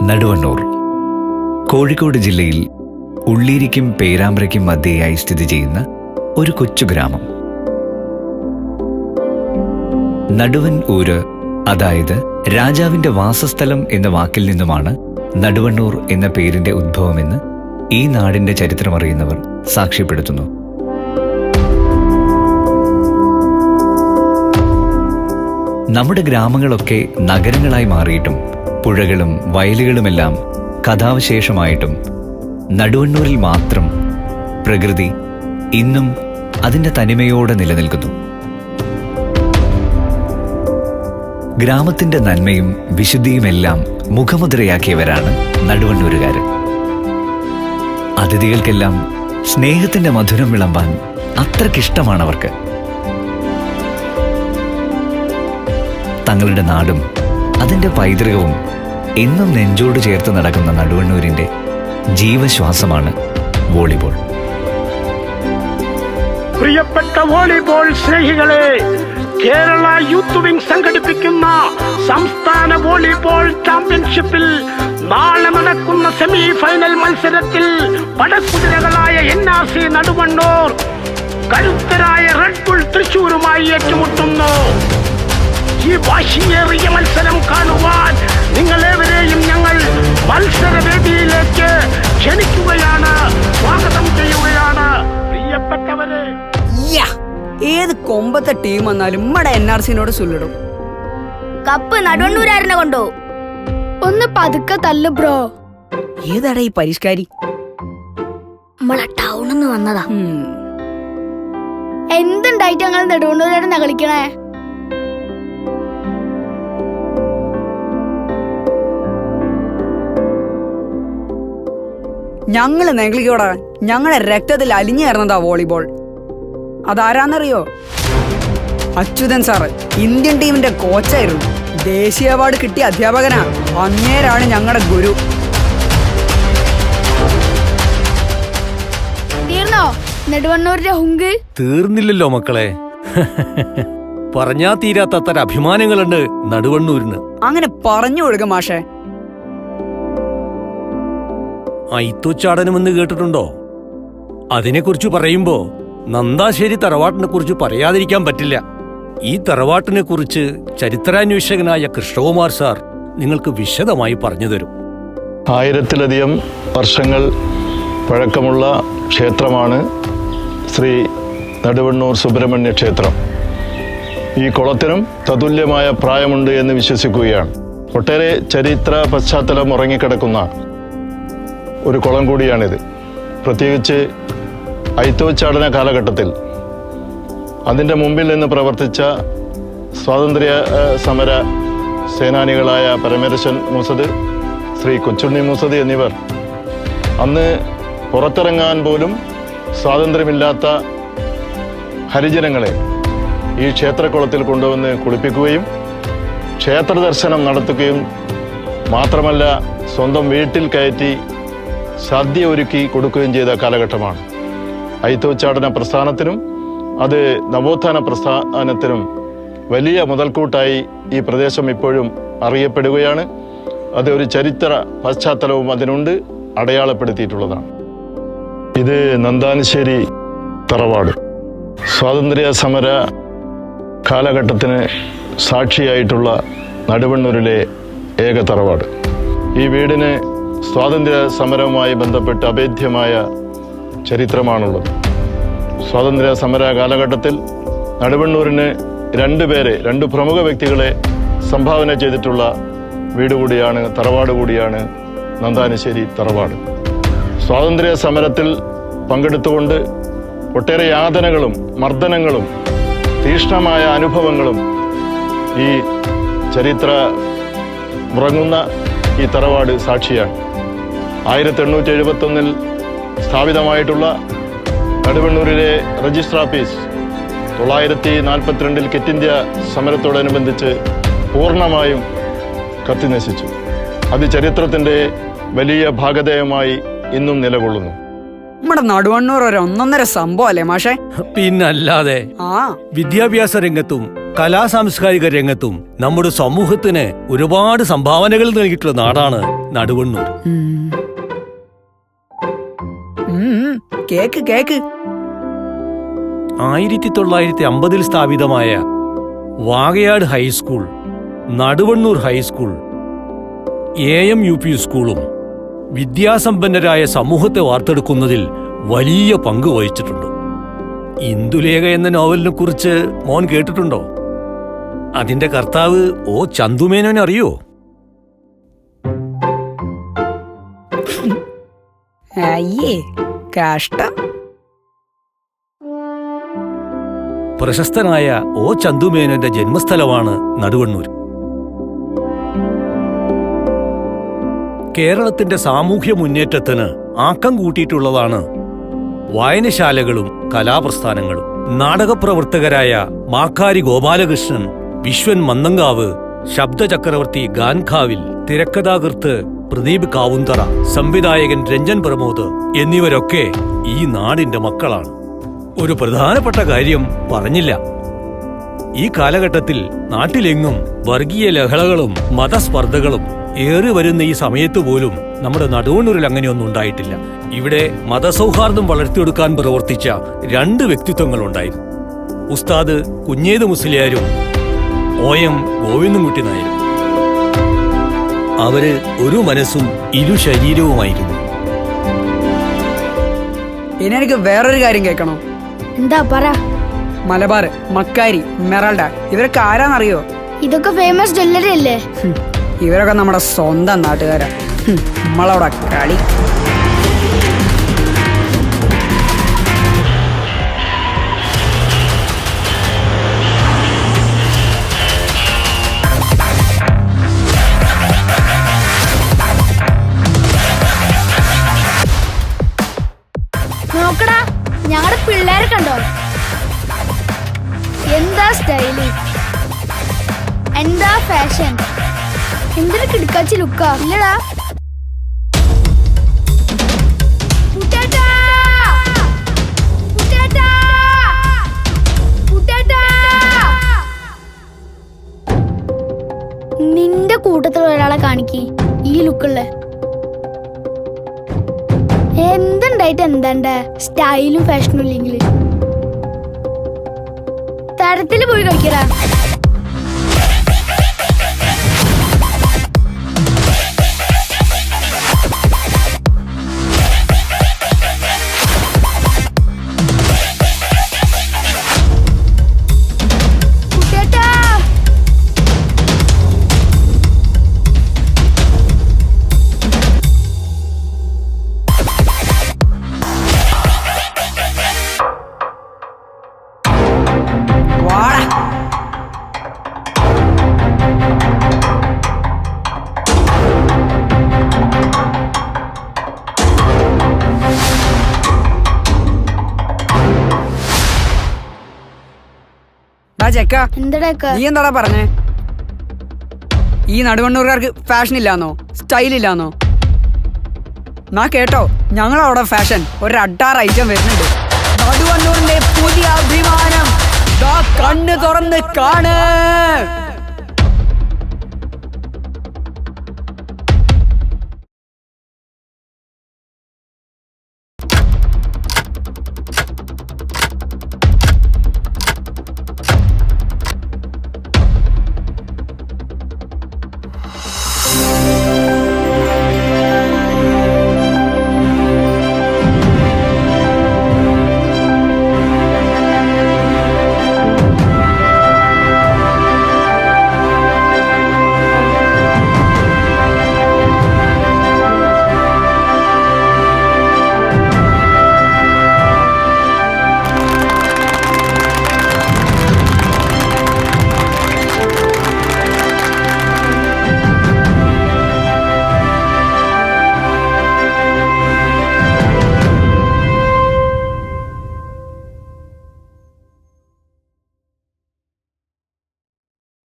നടുവണ്ണൂർ കോഴിക്കോട് ജില്ലയിൽ ഉള്ളീരിക്കും പേരാമ്പ്രയ്ക്കും മധ്യയായി സ്ഥിതി ചെയ്യുന്ന ഒരു കൊച്ചു ഗ്രാമം. നടുവൻ ഊര്, അതായത് രാജാവിന്റെ വാസസ്ഥലം എന്ന വാക്കിൽ നിന്നുമാണ് നടുവണ്ണൂർ എന്ന പേരിന്റെ ഉദ്ഭവമെന്ന് ഈ നാടിന്റെ ചരിത്രമറിയുന്നവർ സാക്ഷ്യപ്പെടുത്തുന്നു. നമ്മുടെ ഗ്രാമങ്ങളൊക്കെ നഗരങ്ങളായി മാറിയിട്ടും പുഴകളും വയലുകളുമെല്ലാം കഥാവശേഷമായിട്ടും നടുവണ്ണൂരിൽ മാത്രം പ്രകൃതി ഇന്നും അതിൻ്റെ തനിമയോടെ നിലനിൽക്കുന്നു. ഗ്രാമത്തിന്റെ നന്മയും വിശുദ്ധിയുമെല്ലാം മുഖമുദ്രയാക്കിയവരാണ് നടുവണ്ണൂരുകാർ. അതിഥികൾക്കെല്ലാം സ്നേഹത്തിന്റെ മധുരം വിളമ്പാൻ അത്രക്കിഷ്ടമാണവർക്ക്. തങ്ങളുടെ നാടും അതിൻ്റെ പൈതൃകവും എന്നും നെഞ്ചോട് ചേർത്ത് നടക്കുന്ന നടുവണ്ണൂരിൻ്റെ ജീവശ്വാസമാണ് വോളിബോൾ. പ്രിയപ്പെട്ട വോളിബോൾ സ്നേഹികളെ, കേരള യൂത്ത് വിംഗ് സംഘടിപ്പിക്കുന്ന സംസ്ഥാന വോളിബോൾ ചാമ്പ്യൻഷിപ്പിൽ നാളെ നടക്കുന്ന സെമി ഫൈനൽ മത്സരത്തിൽ പടക്കുതിരകളായ NRC നടുവണ്ണൂർ കരുത്തരായ റെഡ് ബുൾ തൃശൂരുമായി ഏറ്റുമുട്ടുന്നു. ഈ വാശിയേറിയ മത്സരം കാണുവാൻ നിങ്ങളേവരെയും ഞങ്ങൾ മത്സരവേദിയിലേക്ക് ക്ഷണിക്കുകയാണ്, സ്വാഗതം ചെയ്യുകയാണ്. പ്രിയപ്പെട്ടവരെ, ഏത് കൊമ്പത്തെ ടീം വന്നാലും നമ്മടെ NRCനോട് ചൊല്ലിടും. കപ്പ് നടുവണ്ണൂരാരനെ കൊണ്ടോ? ഒന്ന് പതുക്കെ തല്ലു ബ്രോ. ഏതാടാ ഈ പരിഷ്കാരി? നമ്മളെ ടൗണിന്ന് വന്നതാ. എന്തുണ്ടായിട്ട് ഞങ്ങൾ നെടുവണ്ണൂരാരനെ കളിക്കണേ? ഞങ്ങള് നെഗ്ലിക്കോടാ, ഞങ്ങളുടെ രക്തത്തിൽ അലിഞ്ഞു ചേർന്നതാ വോളിബോൾ. അതാരാന്നറിയോ? അച്യുതൻ സാറ് ഇന്ത്യൻ ടീമിന്റെ കോച്ചായിരുന്നു. ദേശീയ അവാർഡ് കിട്ടിയ അധ്യാപകനാ. അങ്ങേരാണ് ഞങ്ങളുടെ ഗുരു. തീർന്നോ നെടുവണ്ണൂരിന്റെ ഹുങ്ക്? തീർന്നില്ലല്ലോ മക്കളെ. പറഞ്ഞാ തീരാത്തത്ര അഭിമാനങ്ങളുണ്ട് നടുവണ്ണൂരിന്. അങ്ങനെ പറഞ്ഞു കൊടുക്ക മാഷേ. ഐത്തോച്ചാടനമെന്ന് കേട്ടിട്ടുണ്ടോ? അതിനെക്കുറിച്ച് പറയുമ്പോ നന്ദാശ്ശേരി തറവാട്ടിനെ കുറിച്ച് പറയാതിരിക്കാൻ പറ്റില്ല. ഈ തറവാട്ടിനെ കുറിച്ച് ചരിത്രാന്വേഷകനായ കൃഷ്ണകുമാർ സാർ നിങ്ങൾക്ക് വിശദമായി പറഞ്ഞു തരും. 1000-ലധികം വർഷങ്ങൾ പഴക്കമുള്ള ക്ഷേത്രമാണ് ശ്രീ നടുവണ്ണൂർ സുബ്രഹ്മണ്യ ക്ഷേത്രം. ഈ കുളത്തിനും തതുല്യമായ പ്രായമുണ്ട് എന്ന് വിശ്വസിക്കുകയാണ്. ഒട്ടേറെ ചരിത്ര പശ്ചാത്തലം ഉറങ്ങിക്കിടക്കുന്ന ഒരു കുളം കൂടിയാണിത്. പ്രത്യേകിച്ച് ഐത്തോച്ചാടന കാലഘട്ടത്തിൽ അതിൻ്റെ മുമ്പിൽ നിന്ന് പ്രവർത്തിച്ച സ്വാതന്ത്ര്യ സമര സേനാനികളായ പരമേശ്വരൻ മൂസദ്, ശ്രീ കൊച്ചുണ്ണി മൂസദ് എന്നിവർ അന്ന് പുറത്തിറങ്ങാൻ പോലും സ്വാതന്ത്ര്യമില്ലാത്ത ഹരിജനങ്ങളെ ഈ ക്ഷേത്രക്കുളത്തിൽ കൊണ്ടുവന്ന് കുളിപ്പിക്കുകയും ക്ഷേത്ര ദർശനം നടത്തുകയും മാത്രമല്ല സ്വന്തം വീട്ടിൽ കയറ്റി സദ്യ ഒരുക്കി കൊടുക്കുകയും ചെയ്ത കാലഘട്ടമാണ്. ഐത്തോച്ചാടന പ്രസ്ഥാനത്തിനും അത് നവോത്ഥാന പ്രസ്ഥാനത്തിനും വലിയ മുതൽക്കൂട്ടായി ഈ പ്രദേശം ഇപ്പോഴും അറിയപ്പെടുകയാണ്. അത് ഒരു ചരിത്ര പശ്ചാത്തലവും അതിനുണ്ട്, അടയാളപ്പെടുത്തിയിട്ടുള്ളതാണ്. ഇത് നന്ദാശ്ശേരി തറവാട് സ്വാതന്ത്ര്യ സമര കാലഘട്ടത്തിന് സാക്ഷിയായിട്ടുള്ള നടുവണ്ണൂരിലെ ഏക തറവാട്. ഈ വീടിന് സ്വാതന്ത്ര്യ സമരവുമായി ബന്ധപ്പെട്ട് അഭേദ്യമായ ചരിത്രമാണുള്ളത്. സ്വാതന്ത്ര്യ സമര കാലഘട്ടത്തിൽ നടുവണ്ണൂരിന് രണ്ട് പ്രമുഖ വ്യക്തികളെ സംഭാവന ചെയ്തിട്ടുള്ള വീട് കൂടിയാണ്, തറവാട് കൂടിയാണ് നന്ദാശ്ശേരി തറവാട്. സ്വാതന്ത്ര്യ സമരത്തിൽ പങ്കെടുത്തുകൊണ്ട് ഒട്ടേറെ യാതനകളും മർദ്ദനങ്ങളും തീക്ഷ്ണമായ അനുഭവങ്ങളും ഈ ചരിത്ര ഉറങ്ങുന്ന ഈ തറവാട് സാക്ഷിയാണ്. 1871 സ്ഥാപിതമായിട്ടുള്ള നടുവണ്ണൂരിലെ രജിസ്റ്റർ ഓഫീസ് 942 ക്വിറ്റ് ഇന്ത്യ സമരത്തോടനുബന്ധിച്ച് പൂർണ്ണമായും കത്തിനശിച്ചു. അത് ചരിത്രത്തിൻ്റെ വലിയ ഭാഗധേയമായി ഇന്നും നിലകൊള്ളുന്നു. നമ്മുടെ നടുവണ്ണൂർ ഒരു ഒന്നൊന്നര സംഭവം അല്ലേ മാഷേ? പിന്നല്ലാതെ. ആ വിദ്യാഭ്യാസ രംഗത്തും കലാസാംസ്കാരിക രംഗത്തും നമ്മുടെ സമൂഹത്തിന് ഒരുപാട് സംഭാവനകൾ നൽകിയിട്ടുള്ള നാടാണ് നടുവണ്ണൂർ. കേക്ക് കേക്ക് 1950 സ്ഥാപിതമായ Vakayad high school, Naduvannur high school, AMUP സ്കൂളും വിദ്യാസമ്പന്നരായ സമൂഹത്തെ വാർത്തെടുക്കുന്നതിൽ വലിയ പങ്ക് വഹിച്ചിട്ടുണ്ട്. ഇന്ദുലേഖ എന്ന നോവലിനെ കുറിച്ച് മോൻ കേട്ടിട്ടുണ്ടോ? അതിന്റെ കർത്താവ് O ചന്തുമേനോനെ അറിയോ? അയ്യേ കഷ്ടം. പ്രശസ്തനായ O ചന്തുമേനോന്റെ ജന്മസ്ഥലമാണ് നടുവണ്ണൂർ. കേരളത്തിന്റെ സാമൂഹ്യ മുന്നേറ്റത്തിന് ആക്കം കൂട്ടിയിട്ടുള്ളതാണ് വായനശാലകളും കലാപ്രസ്ഥാനങ്ങളും. നാടകപ്രവർത്തകരായ മാക്കാരി ഗോപാലകൃഷ്ണൻ, വിശ്വൻ മന്നങ്കാവ്, ശബ്ദചക്രവർത്തി ഗാൻഖാവിൽ, തിരക്കഥാകൃത്ത് പ്രദീപ് കാവുന്തറ, സംവിധായകൻ രഞ്ജൻ പ്രമോദ് എന്നിവരൊക്കെ ഈ നാടിന്റെ മക്കളാണ്. ഒരു പ്രധാനപ്പെട്ട കാര്യം പറഞ്ഞില്ല. ഈ കാലഘട്ടത്തിൽ നാട്ടിലെങ്ങും വർഗീയ ലഹളകളും മതസ്പർദ്ധകളും ഏറി വരുന്ന ഈ സമയത്ത് പോലും നമ്മുടെ നടുവണ്ണൂരിൽ അങ്ങനെയൊന്നും ഉണ്ടായിട്ടില്ല. ഇവിടെ മതസൗഹാർദ്ദം വളർത്തിയെടുക്കാൻ പ്രവർത്തിച്ച 2 വ്യക്തിത്വങ്ങളുണ്ടായിരുന്നു. ഉസ്താദ് കുഞ്ഞേത് മുസ്ലിയാരും OM ഗോവിന്ദൻകുട്ടി നായരും. അവര് ഒരു മനസ്സും ഇരു ശരീരവുമായിരുന്നു. ഇനി എനിക്ക് വേറൊരു കാര്യം കേൾക്കണോ? എന്താ പറ. മലബാർ, മക്കാരി, മെറാൾഡ ഇവരൊക്കെ ആരാന്നറിയോ? ഇതൊക്കെ ഫേമസ് ജ്വല്ലറി അല്ലേ? ഇവരൊക്കെ നമ്മുടെ സ്വന്തം നാട്ടുകാരാ. നമ്മളവിടെ കളി. നോക്കടാ, ഞങ്ങളുടെ പിള്ളേരെ കണ്ടോ? എന്താ സ്റ്റൈല്, എന്താ ഫാഷൻ, എന്തൊരു കിടക്കാച്ചി ലുക്കാ ഇല്ലടാ. നിന്റെ കൂട്ടത്തിൽ ഒരാളെ കാണിക്ക് ഈ ലുക്കുള്ള. എന്തുണ്ടായിട്ട് എന്താണ്ട സ്റ്റൈലും ഫാഷനും ഇല്ലെങ്കിൽ തരത്തില് പോയി കളിക്കടാ. ചെക്ക, എന്തടക്ക നീ എന്താടാ പറഞ്ഞേ? ഈ നടുവണ്ണൂർക്കാർക്ക് ഫാഷൻ ഇല്ലാന്നോ, സ്റ്റൈൽ ഇല്ലാന്നോ? നാ കേട്ടോ, ഞങ്ങളവിടെ ഫാഷൻ ഒരു 6 ഐറ്റം വരുന്നുണ്ട്. നടുവണ്ണൂരിന്റെ പുതിയ അഭിമാനം കണ്ണ് തുറന്ന് കാണ്.